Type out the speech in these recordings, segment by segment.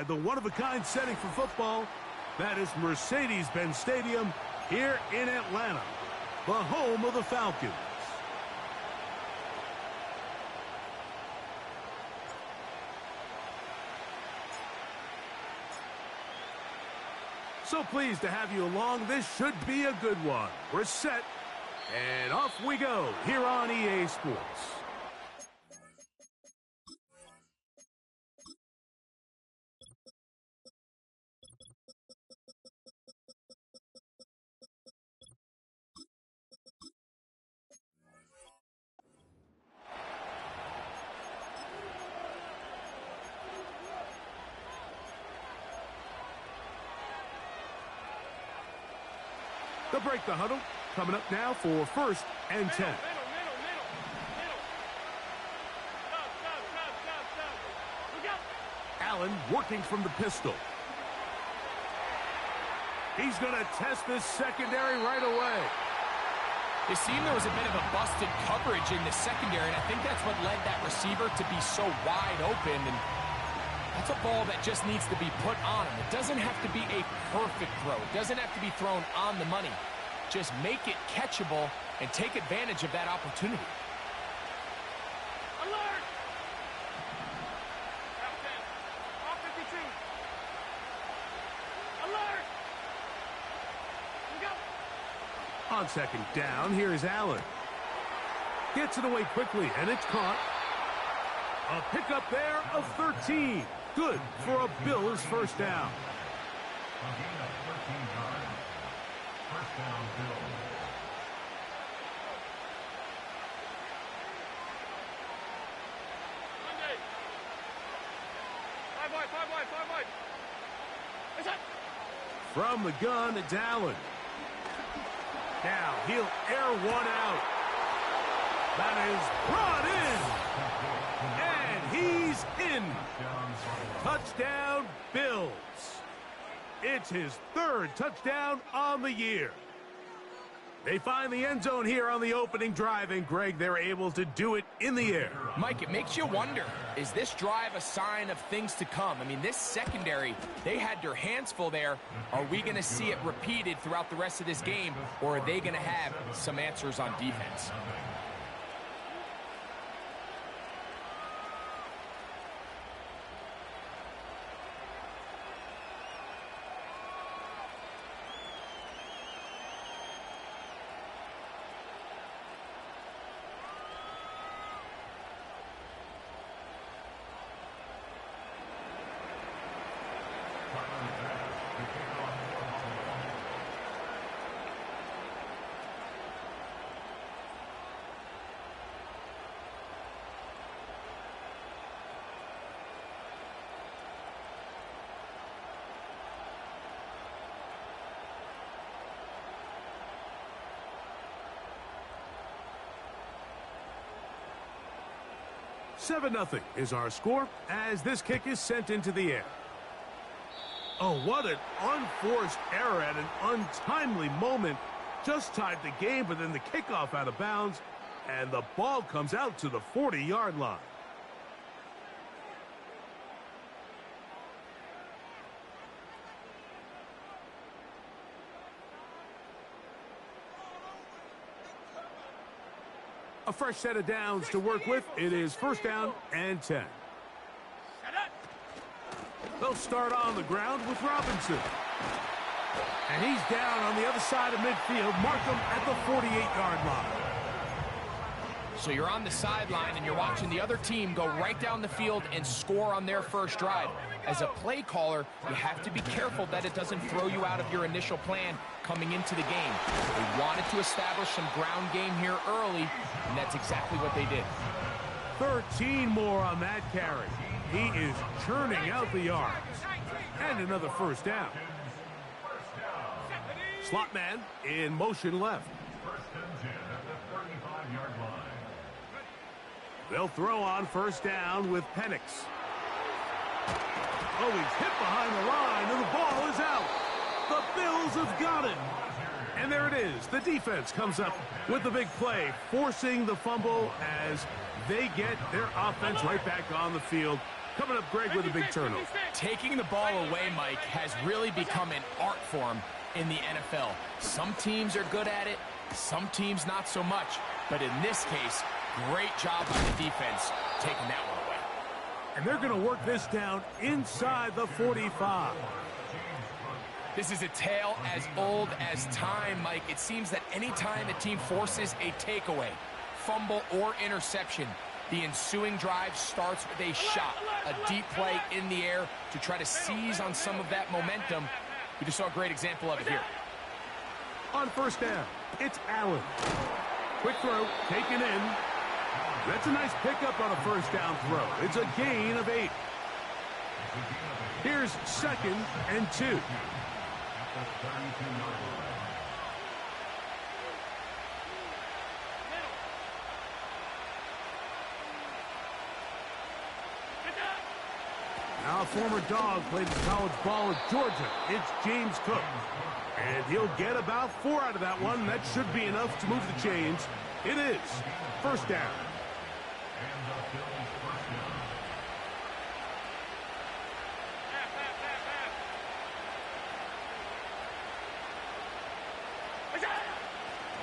The one-of-a-kind setting for football, that is Mercedes-Benz Stadium here in Atlanta, the home of the Falcons. So pleased to have you along. This should be a good one. We're set, and off we go here on EA Sports. They'll break the huddle. Coming up now for 1st and 10. Allen working from the pistol. He's going to test this secondary right away. It seemed there was a bit of a busted coverage in the secondary, and I think that's what led that receiver to be so wide open. And that's a ball that just needs to be put on him. It doesn't have to be a perfect throw. It doesn't have to be thrown on the money. Just make it catchable and take advantage of that opportunity. Alert! Captain, off 52. Alert! Here we go. On 2nd down, here is Allen. Gets it away quickly, and it's caught. A pickup there of 13. Good for a Bills 1st down. Monday. 5 wide. Is that? From the gun, it's Allen. Now he'll air one out. That is brought in. And he's in. Touchdown, Bills. It's his 3rd touchdown on the year. They find the end zone here on the opening drive, and Greg, they're able to do it in the air. Mike, it makes you wonder, is this drive a sign of things to come? I mean, this secondary, they had their hands full there. Are we going to see it repeated throughout the rest of this game, or are they going to have some answers on defense? $7-0 is our score as this kick is sent into the air. Oh, what an unforced error at an untimely moment. Just tied the game, but then the kickoff out of bounds, and the ball comes out to the 40-yard line. A fresh set of downs to work with. It is 1st down and 10. They'll start on the ground with Robinson. And he's down on the other side of midfield. Mark him at the 48-yard line. So you're on the sideline and you're watching the other team go right down the field and score on their first drive. As a play caller, you have to be careful that it doesn't throw you out of your initial plan coming into the game. They wanted to establish some ground game here early, and that's exactly what they did. 13 more on that carry. He is churning out the yards. And another 1st down. Slot man in motion left. They'll throw on 1st down with Penix. Oh, he's hit behind the line, and the ball is out. The Bills have got it. And there it is. The defense comes up with the big play, forcing the fumble as they get their offense right back on the field Coming up, Greg, with a big turnover. Taking the ball away, Mike, has really become an art form in the NFL. Some teams are good at it, some teams not so much. But in this case, great job by the defense taking that one away. And they're going to work this down inside the 45. This is a tale as old as time, Mike. It seems that any time a team forces a takeaway, fumble, or interception, the ensuing drive starts with a shot, a deep play in the air to try to seize on some of that momentum. We just saw a great example of it here. On first down, it's Allen. Quick throw, taken in. That's a nice pickup on a first down throw. It's a gain of 8. Here's 2nd and 2. Now a former dog played college ball at Georgia. It's James Cook. And he'll get about 4 out of that one. That should be enough to move the chains. It is first down.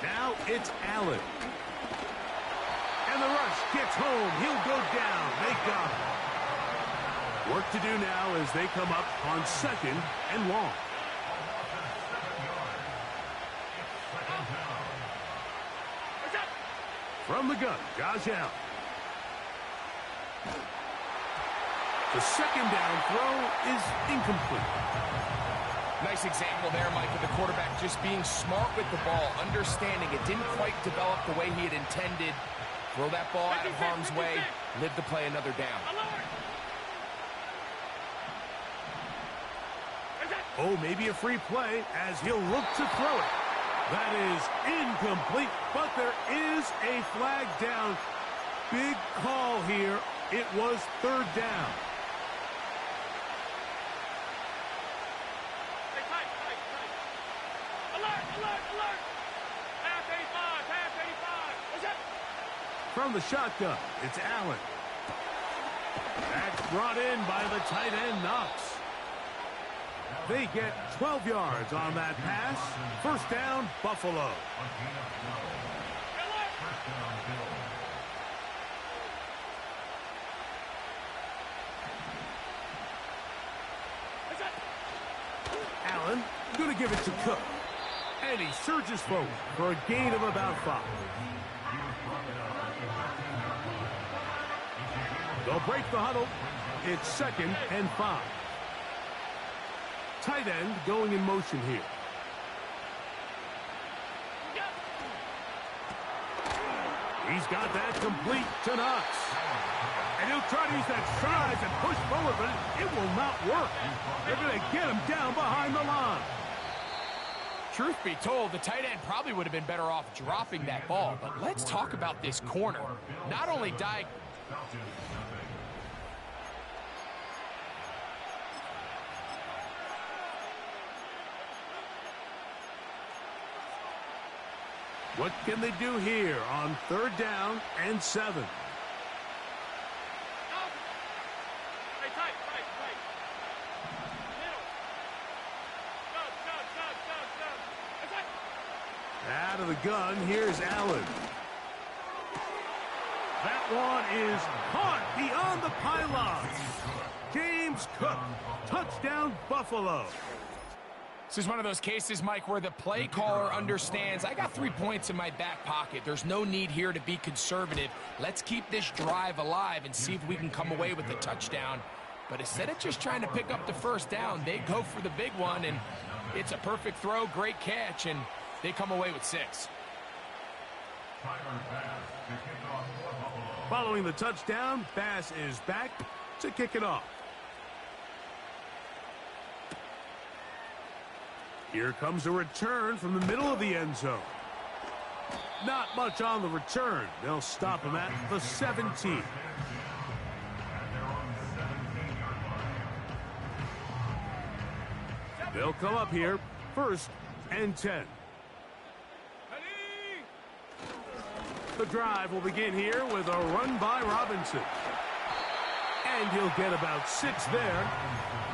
Now it's Allen. And the rush gets home. He'll go down. They got him. Work to do now as they come up on 2nd and long. From the gun, Josh Allen. The 2nd down throw is incomplete. Nice example there, Mike, of the quarterback just being smart with the ball, understanding it didn't quite develop the way he had intended. Throw that ball out of harm's way, live to play another down. Oh, maybe a free play as he'll look to throw it. That is incomplete, but there is a flag down. Big call here. It was 3rd down. From the shotgun, it's Allen. That's brought in by the tight end, Knox. They get 12 yards on that pass. First down, Buffalo. Allen going to give it to Cook. And he surges forward for a gain of about 5. They'll break the huddle. It's 2nd and 5. Tight end going in motion here. He's got that complete to Knox. And he'll try to use that size and push forward, but it will not work. They're going to get him down behind the line. Truth be told, the tight end probably would have been better off dropping that ball. But let's talk about this corner. Not only What can they do here on 3rd down and 7? Out of the gun, here's Allen. That one is caught beyond the pylons. James Cook, touchdown Buffalo. This is one of those cases, Mike, where the play caller understands, I got 3 points in my back pocket. There's no need here to be conservative. Let's keep this drive alive and see if we can come away with the touchdown. But instead of just trying to pick up the first down, they go for the big one, and it's a perfect throw, great catch, and they come away with 6. Following the touchdown, Bass is back to kick it off. Here comes a return from the middle of the end zone. Not much on the return. They'll stop him at the 17. They'll come up here, 1st and 10. The drive will begin here with a run by Robinson. And he'll get about 6 there,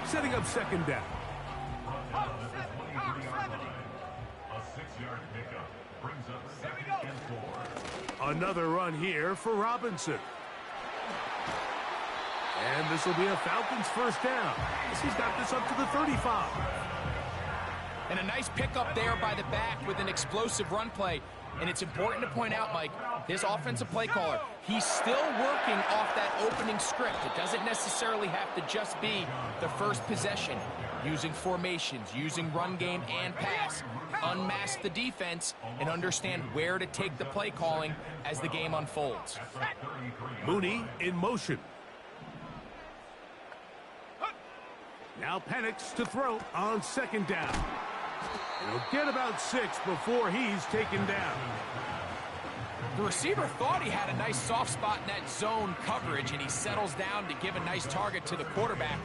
setting up second down. A 6-yard pickup brings up 2nd and 4. Another run here for Robinson. And this will be a Falcons first down. He's got this up to the 35. And a nice pickup there by the back with an explosive run play. And it's important to point out, Mike, this offensive play caller, he's still working off that opening script. It doesn't necessarily have to just be the first possession. Using formations, using run game and pass. Unmask the defense and understand where to take the play calling as the game unfolds. Mooney in motion. Now Penix to throw on second down. He'll get about 6 before he's taken down. The receiver thought he had a nice soft spot in that zone coverage, and he settles down to give a nice target to the quarterback.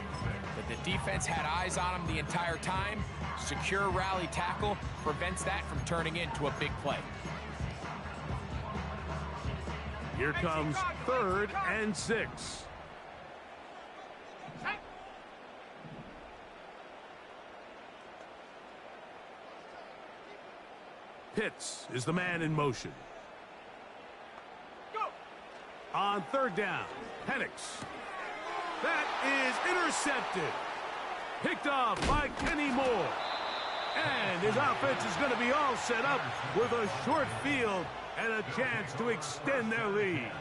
But the defense had eyes on him the entire time. Secure rally tackle prevents that from turning into a big play. Here comes 3rd and 6. Pitts is the man in motion. On 3rd down, Penix. That is intercepted. Picked off by Kenny Moore. And his offense is going to be all set up with a short field and a chance to extend their lead.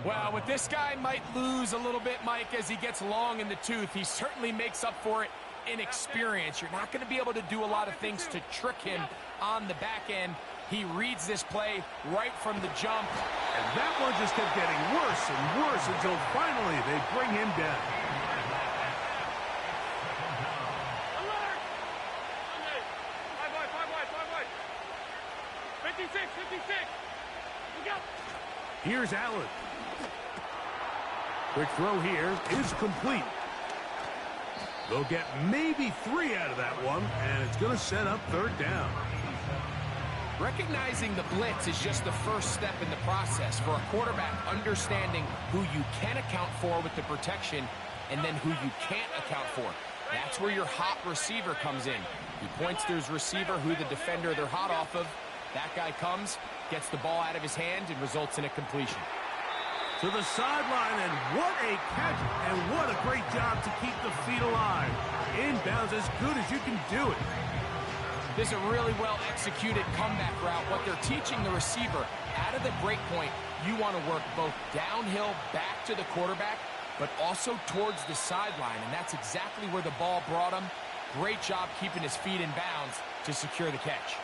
Well, with this guy might lose a little bit, Mike, as he gets long in the tooth. He certainly makes up for it in experience. You're not going to be able to do a lot of things to trick him on the back end. He reads this play right from the jump. And that one just kept getting worse and worse until finally they bring him down. Alert! 5 wide. 56. Look out! Here's Allen. Quick throw here is complete. They'll get maybe 3 out of that one, and it's going to set up 3rd down. Recognizing the blitz is just the first step in the process for a quarterback understanding who you can account for with the protection and then who you can't account for. That's where your hot receiver comes in. He points to his receiver who the defender they're hot off of. That guy comes, gets the ball out of his hand, and results in a completion. To the sideline, and what a catch, and what a great job to keep the feet alive. Inbounds as good as you can do it. This is a really well-executed comeback route. What they're teaching the receiver, out of the break point, you want to work both downhill back to the quarterback, but also towards the sideline, and that's exactly where the ball brought him. Great job keeping his feet in bounds to secure the catch.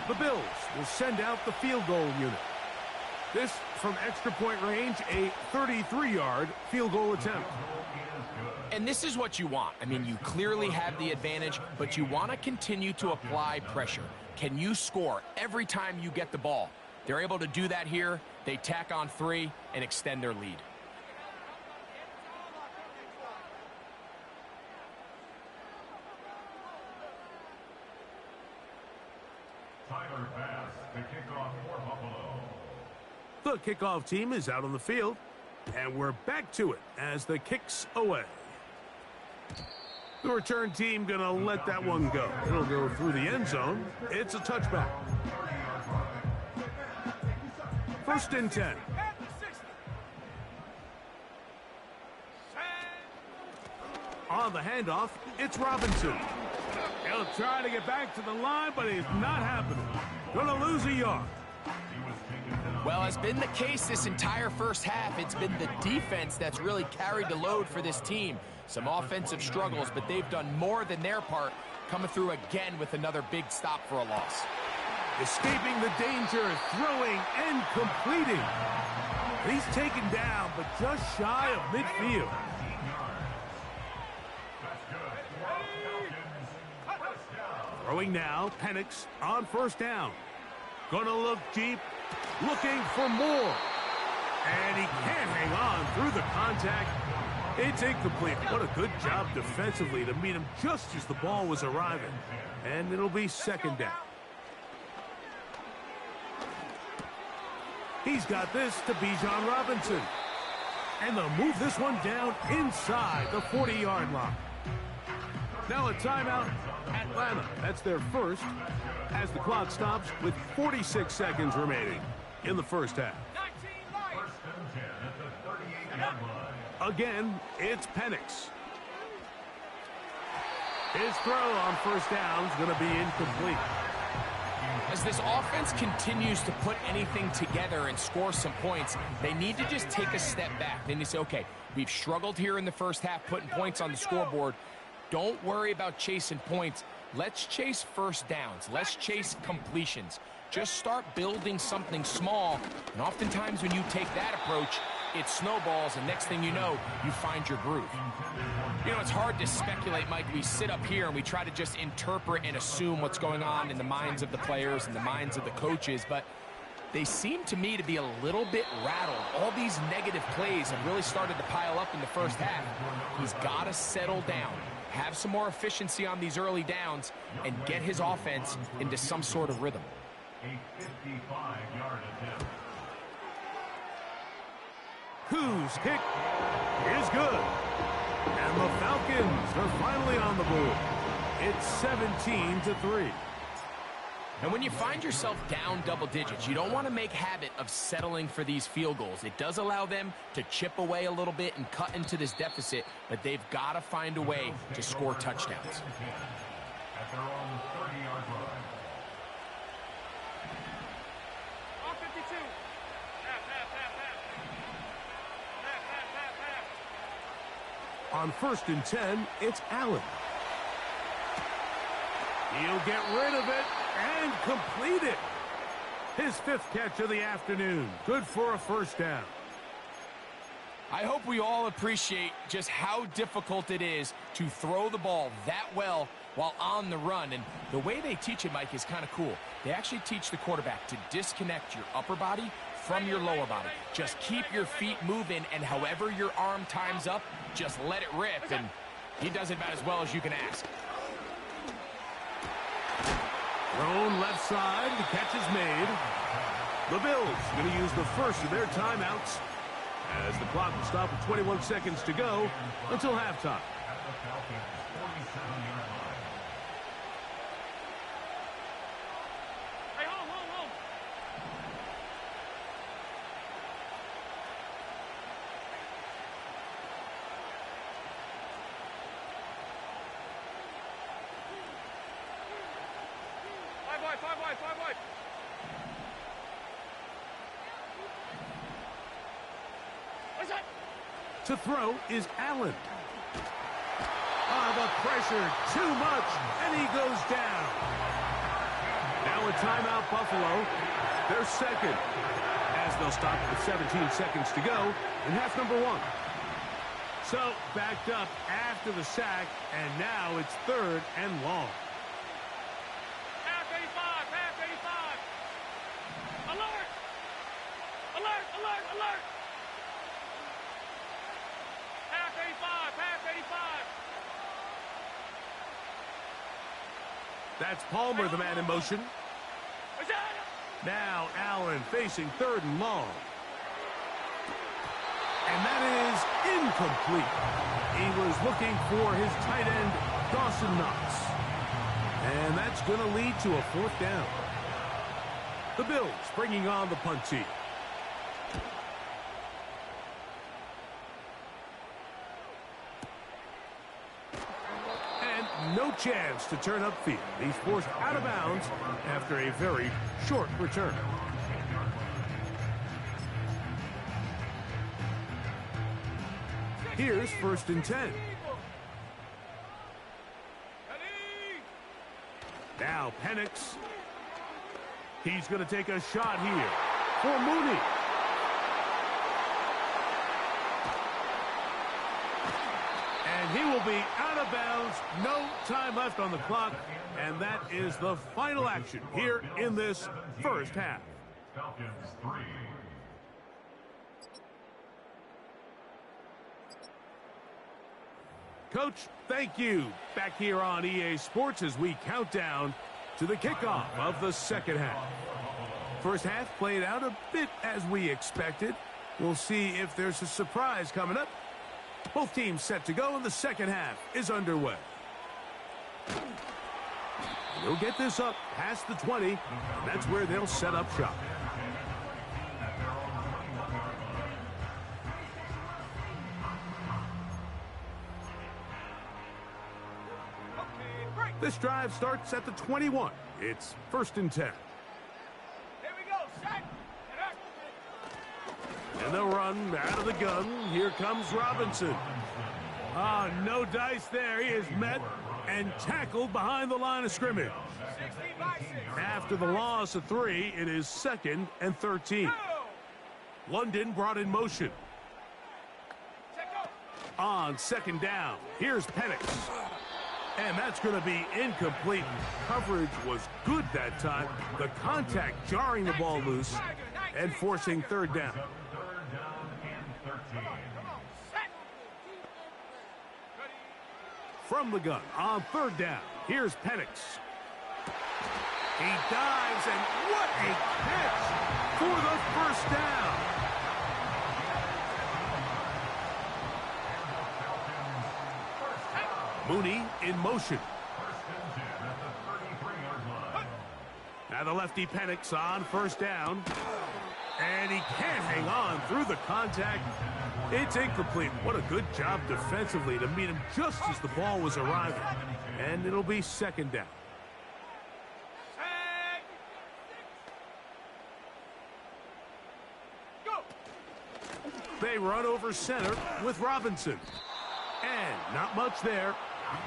The Bills will send out the field goal unit. This, from extra point range, a 33-yard field goal attempt. And this is what you want. I mean, you clearly have the advantage, but you want to continue to apply pressure. Can you score every time you get the ball? They're able to do that here. They tack on 3 and extend their lead. Tyler Bass, the kickoff for Buffalo. The kickoff team is out on the field, and we're back to it as the kick's away. The return team going to let that one go. It'll go through the end zone. It's a touchback. 1st and 10. On the handoff, it's Robinson. He'll try to get back to the line, but it's not happening. Gonna lose a yard. Well, as been the case this entire first half, it's been the defense that's really carried the load for this team. Some offensive struggles, but they've done more than their part, coming through again with another big stop for a loss. Escaping the danger, throwing and completing. He's taken down, but just shy of midfield. Throwing now, Penix on 1st down. Gonna look deep, looking for more. And he can't hang on through the contact. It's incomplete. What a good job defensively to meet him just as the ball was arriving. And it'll be 2nd down. He's got this to Bijan Robinson. And they'll move this one down inside the 40-yard line. Now a timeout, Atlanta. That's their first, as the clock stops with 46 seconds remaining in the first half. First and 10 at the 38-yard line. Again, it's Penix. His throw on first down is going to be incomplete. As this offense continues to put anything together and score some points, they need to just take a step back. They need to say, okay, we've struggled here in the first half putting points on the scoreboard. Don't worry about chasing points. Let's chase first downs. Let's chase completions. Just start building something small. And oftentimes when you take that approach, it snowballs, and next thing you know, you find your groove. You know, it's hard to speculate, Mike. We sit up here and we try to just interpret and assume what's going on in the minds of the players and the minds of the coaches, but they seem to me to be a little bit rattled. All these negative plays have really started to pile up in the first half. He's got to settle down, have some more efficiency on these early downs, and get his offense into some sort of rhythm. A 55-yard attempt. Whose kick is good. And the Falcons are finally on the board. It's 17-3. And when you find yourself down double digits, you don't want to make habit of settling for these field goals. It does allow them to chip away a little bit and cut into this deficit, but they've got to find a way to score touchdowns. At their own 30-yard line. On first and 10, it's Allen. He'll get rid of it and complete it. His fifth catch of the afternoon. Good for a first down. I hope we all appreciate just how difficult it is to throw the ball that well while on the run. And the way they teach it, Mike, is kind of cool. They actually teach the quarterback to disconnect your upper body from your lower body. Just keep your feet moving, and however your arm times up, just let it rip. And he does it about as well as you can ask. Thrown left side, the catch is made. The Bills going to use the first of their timeouts as the clock will stop with 21 seconds to go until halftime. At the Falcons' 47-yard line. Hey, hold. Five wide. What's that? To throw is Allen. The pressure, too much, and he goes down. Now a timeout, Buffalo. They're second, as they'll stop with 17 seconds to go in half number one. So, backed up after the sack, and now it's third and long. Half 85. Alert! Half 85. That's Palmer, the man in motion. Now Allen facing third and long. And that is incomplete. He was looking for his tight end, Dawson Knox. And that's going to lead to a fourth down. The Bills bringing on the punt team. And no chance to turn upfield. He's forced out of bounds after a very short return. Here's first and 10. Now Penix. He's going to take a shot here for Mooney. And he will be out of bounds. No time left on the clock. And that is the final action here in this first half. Falcons 3. Coach, thank you. Back here on EA Sports as we count down to the kickoff of the second half. first half played out a bit as we expected. We'll see if there's a surprise coming up. Both teams set to go, and the second half is underway. They'll get this up past the 20, and that's where they'll set up shop. This drive starts at the 21. It's 1st and 10. Here we go. Set. And they'll run out of the gun. Here comes Robinson. Ah, no dice there. He is met and tackled behind the line of scrimmage. After the loss of 3, it is 2nd and 13. London brought in motion. On 2nd down, here's Penix. And that's going to be incomplete. Coverage was good that time. The contact jarring the ball loose and forcing 3rd down. From the gun on 3rd down, here's Penix. He dives, and what a catch for the 1st down. Mooney in motion. Now the lefty Penix on 1st down. And he can't hang on through the contact. It's incomplete. What a good job defensively to meet him just as the ball was arriving. And it'll be 2nd down. They run over center with Robinson. And not much there.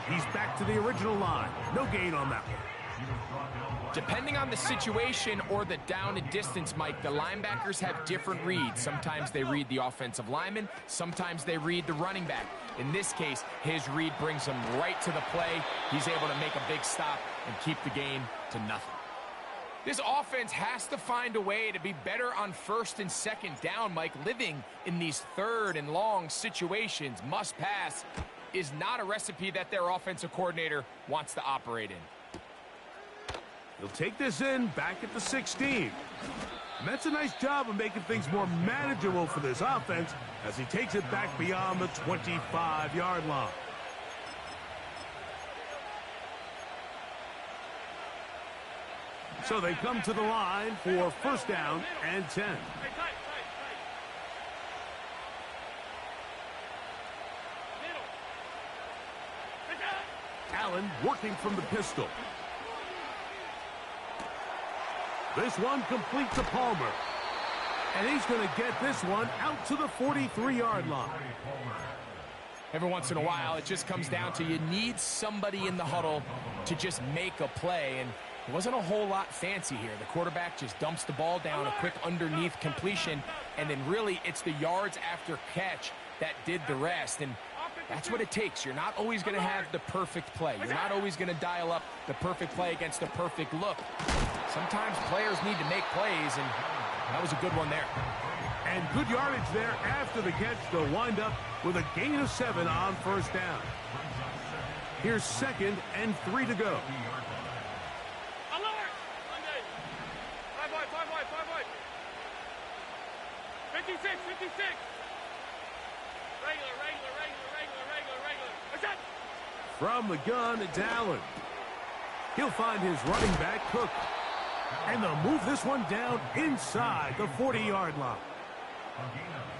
He's back to the original line. No gain on that one. Depending on the situation or the down and distance, Mike, the linebackers have different reads. Sometimes they read the offensive lineman. Sometimes they read the running back. In this case, his read brings him right to the play. He's able to make a big stop and keep the game to nothing. This offense has to find a way to be better on 1st and 2nd down, Mike. Living in these 3rd and long situations, must pass, is not a recipe that their offensive coordinator wants to operate in. He'll take this in back at the 16. And that's a nice job of making things more manageable for this offense as he takes it back beyond the 25-yard line. So they come to the line for 1st down and 10. Allen working from the pistol. This one complete to Palmer. And he's going to get this one out to the 43-yard line. Every once in a while, it just comes down to you need somebody in the huddle to just make a play. And it wasn't a whole lot fancy here. The quarterback just dumps the ball down, a quick underneath completion, and then really it's the yards after catch that did the rest. And that's what it takes. You're not always going to have the perfect play. You're not always going to dial up the perfect play against the perfect look. Sometimes players need to make plays, and that was a good one there. And good yardage there after the catch to wind up with a gain of 7 on 1st down. Here's 2nd and 3 to go. 56. Regular. What's that? From the gun, it's Allen. He'll find his running back, Cook. And they'll move this one down inside the 40-yard line.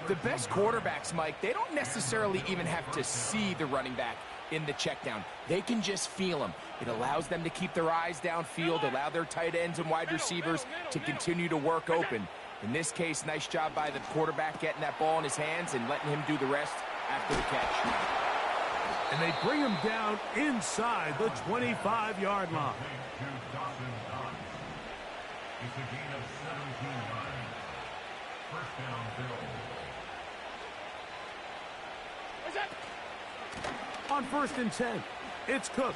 The best quarterbacks, Mike, they don't necessarily even have to see the running back in the check down. They can just feel him. It allows them to keep their eyes downfield, allow their tight ends and wide receivers to continue to work open. In this case, nice job by the quarterback getting that ball in his hands and letting him do the rest after the catch. And they bring him down inside the 25-yard line. It's a gain of 17 yards. 1st down, Bills. On 1st and 10, it's Cook.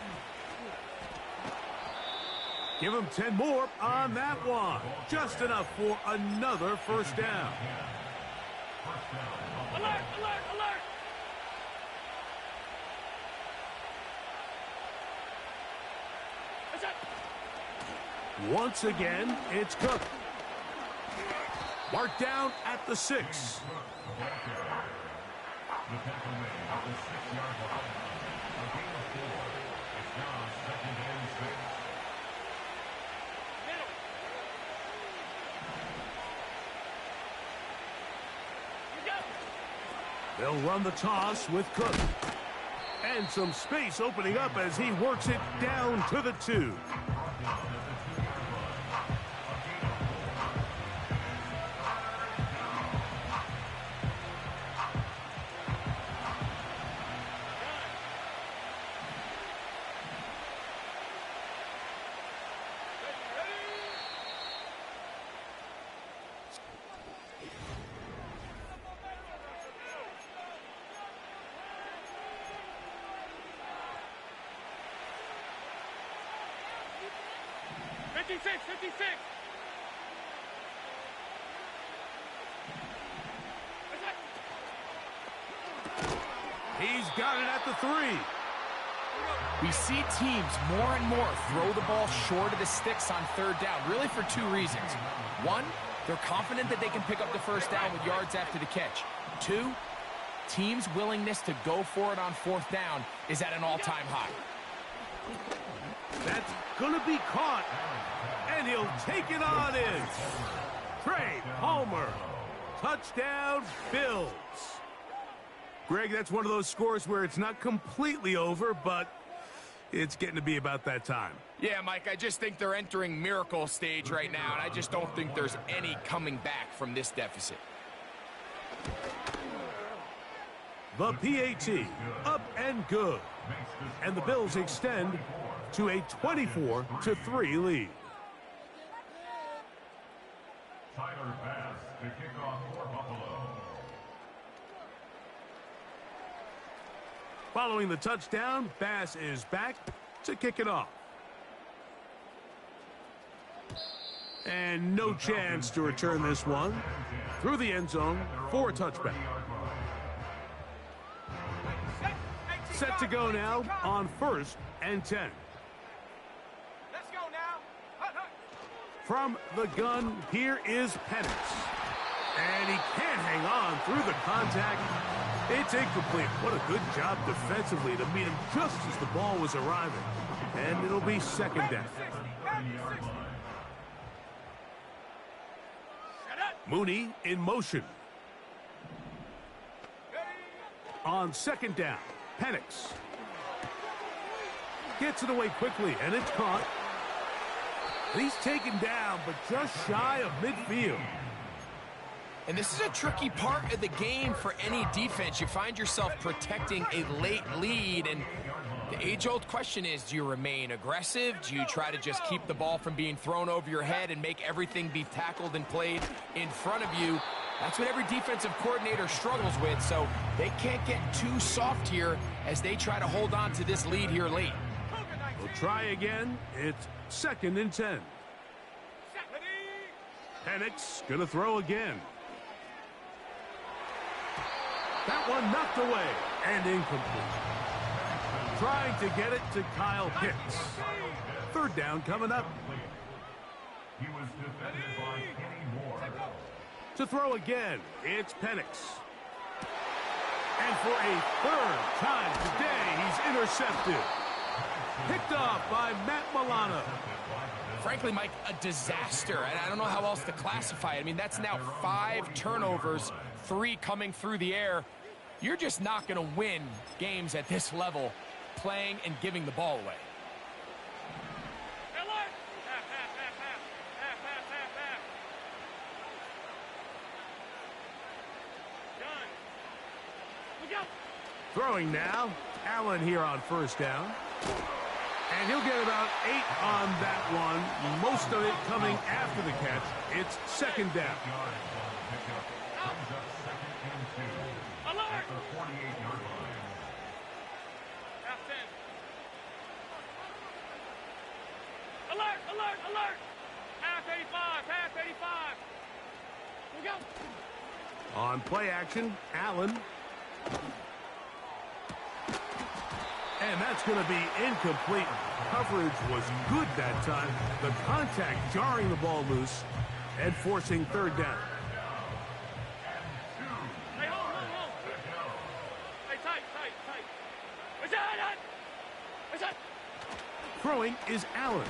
Give him 10 more on that one. Just enough for another 1st down. Alert! Once again, it's Cook. Marked down at the 6. The tackle made at the 6-yard line. A gain of 4. It's now 2nd and 6. They'll run the toss with Cook. And some space opening up as he works it down to the 2. He's got it at the 3. We see teams more and more throw the ball short of the sticks on 3rd down, really for 2 reasons. 1, they're confident that they can pick up the 1st down with yards after the catch. 2, teams' willingness to go for it on 4th down is at an all-time high. That's going to be caught, and he'll take it on in. Trey Palmer, touchdown Bills. Greg, that's one of those scores where it's not completely over, but it's getting to be about that time. Yeah, Mike, I just think they're entering miracle stage right now, and I just don't think there's any coming back from this deficit. The PAT, up and good. And the Bills extend to a 24-3 lead. Tyler Bass to kick off for Buffalo. Following the touchdown, Bass is back to kick it off. And no chance to return this one through the end zone for a touchback. Set to go now on 1st and 10. Let's go now. From the gun, here is Penix. And he can't hang on through the contact. It's incomplete. What a good job defensively to meet him just as the ball was arriving. And it'll be 2nd down. Mooney in motion. On 2nd down, Penix gets it away quickly, and it's caught. And he's taken down, but just shy of midfield. And this is a tricky part of the game for any defense. You find yourself protecting a late lead, and the age-old question is, do you remain aggressive? Do you try to just keep the ball from being thrown over your head and make everything be tackled and played in front of you? That's what every defensive coordinator struggles with, so they can't get too soft here as they try to hold on to this lead here late. We'll try again. It's 2nd and 10. Penix gonna throw again. That one knocked away and incomplete. Trying to get it to Kyle Pitts. 3rd down coming up. He was defended by Kenny Moore. To throw again, it's Penix. And for a 3rd time today, he's intercepted. Picked off by Matt Milano. Frankly, Mike, a disaster. And I don't know how else to classify it. I mean, that's now 5 turnovers, 3 coming through the air. You're just not going to win games at this level playing and giving the ball away. Throwing now, Allen here on 1st down. And he'll get about 8 on that one, most of it coming after the catch. It's 2nd down. Alert, alert, alert! Half 85, half 85. We go. On play action, Allen. And that's going to be incomplete. Coverage was good that time. The contact jarring the ball loose and forcing 3rd down. Throwing is Allen.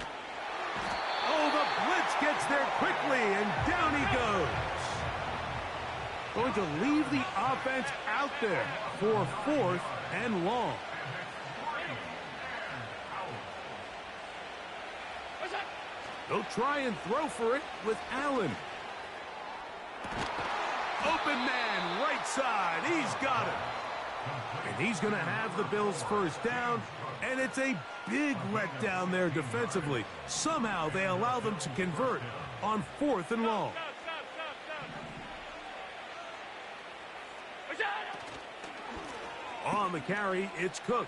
Oh, the blitz gets there quickly, and down he goes. Going to leave the offense out there for 4th and long. They'll try and throw for it with Allen. Open man, right side. He's got it. And he's going to have the Bills' first down, and it's a big letdown there defensively. Somehow they allow them to convert on 4th and long. On the carry, it's Cook.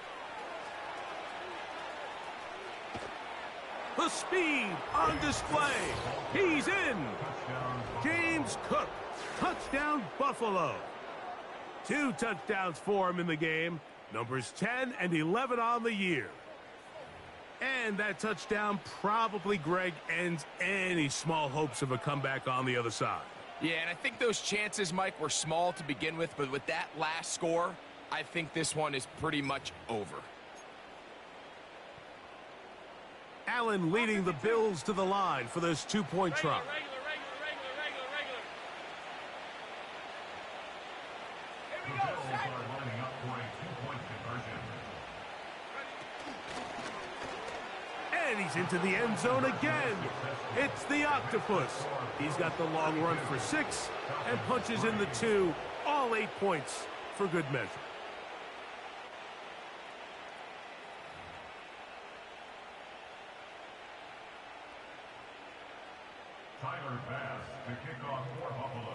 The speed on display. He's in. James Cook. Touchdown, Buffalo. 2 touchdowns for him in the game. Numbers 10 and 11 on the year. And that touchdown probably, Greg, ends any small hopes of a comeback on the other side. Yeah, and I think those chances, Mike, were small to begin with, but with that last score, I think this one is pretty much over. Allen leading the Bills to the line for this 2-point try. Regular. The Bills are lining up for a 2-point conversion. And he's into the end zone again. It's the Octopus. He's got the long run for 6 and punches in the 2. All 8 points for good measure.